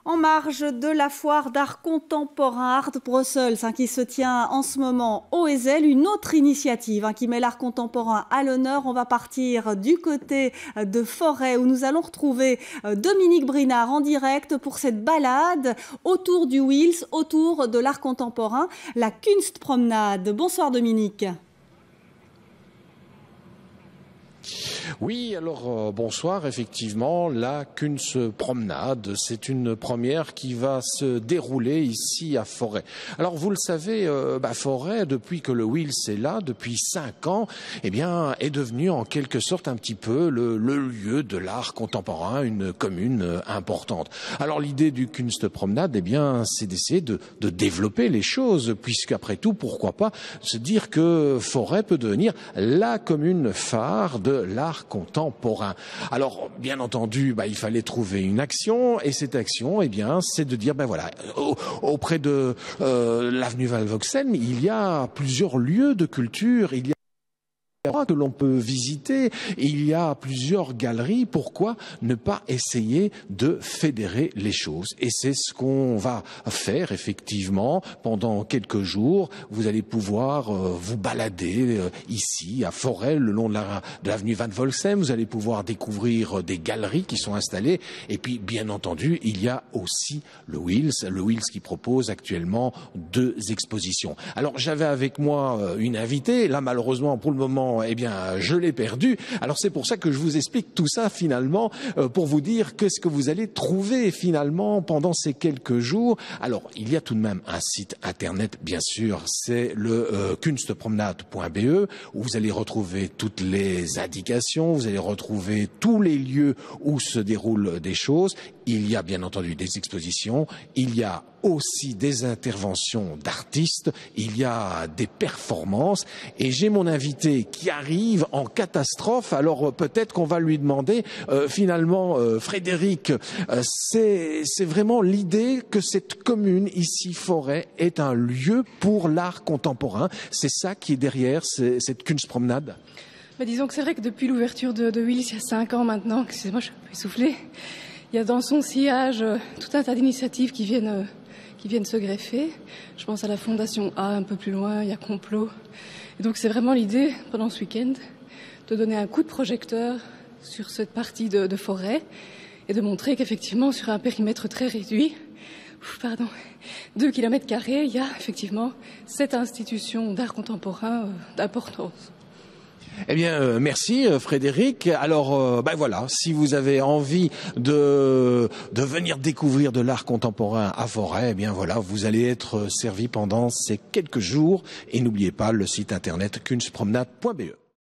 En marge de la foire d'art contemporain Art Brussels qui se tient en ce moment au Ezel, une autre initiative qui met l'art contemporain à l'honneur. On va partir du côté de Forêt où nous allons retrouver Dominique Brinard en direct pour cette balade autour du Wils, autour de l'art contemporain, la Kunstpromenade. Bonsoir Dominique. Oui, alors bonsoir. Effectivement, la Kunstpromenade, c'est une première qui va se dérouler ici à Forêt. Alors vous le savez, Forêt, depuis que le Wils est là, depuis 5 ans, eh bien, est devenu en quelque sorte un petit peu le lieu de l'art contemporain, une commune importante. Alors l'idée du Kunstpromenade, eh bien, c'est d'essayer de développer les choses, puisqu'après tout, pourquoi pas se dire que Forêt peut devenir la commune phare de l'art contemporain. Alors, bien entendu, il fallait trouver une action, et cette action, eh bien, c'est de dire, voilà, auprès de l'avenue Valvoxen, il y a plusieurs lieux de culture, il y a que l'on peut visiter, il y a plusieurs galeries. Pourquoi ne pas essayer de fédérer les choses? Et c'est ce qu'on va faire effectivement pendant quelques jours. Vous allez pouvoir vous balader ici à Forêt le long de l'avenue Van Volsem. Vous allez pouvoir découvrir des galeries qui sont installées. Et puis bien entendu, il y a aussi le Wils qui propose actuellement 2 expositions. Alors j'avais avec moi une invitée. Là malheureusement pour le moment, eh bien, je l'ai perdu. Alors c'est pour ça que je vous explique tout ça finalement, pour vous dire qu'est-ce que vous allez trouver finalement pendant ces quelques jours. Alors il y a tout de même un site internet, bien sûr, c'est le kunstpromenade.be, où vous allez retrouver toutes les indications, vous allez retrouver tous les lieux où se déroulent des choses. Il y a bien entendu des expositions, il y a aussi des interventions d'artistes, il y a des performances, et j'ai mon invité qui arrive en catastrophe. Alors peut-être qu'on va lui demander finalement, Frédéric, c'est vraiment l'idée que cette commune ici Forêt est un lieu pour l'art contemporain. C'est ça qui est derrière cette Kunstpromenade. Disons que c'est vrai que depuis l'ouverture de Wils il y a 5 ans maintenant, excusez-moi, je suis un peu essoufflée, il y a dans son sillage tout un tas d'initiatives qui viennent se greffer. Je pense à la Fondation A un peu plus loin, il y a Complot. Et donc c'est vraiment l'idée, pendant ce week-end, de donner un coup de projecteur sur cette partie de Forêt et de montrer qu'effectivement, sur un périmètre très réduit, 2 km², il y a effectivement cette institution d'art contemporain d'importance. Eh bien, merci Frédéric. Alors, voilà, si vous avez envie de venir découvrir de l'art contemporain à Forêt, eh bien voilà, vous allez être servi pendant ces quelques jours. Et n'oubliez pas le site internet kunstpromenade.be.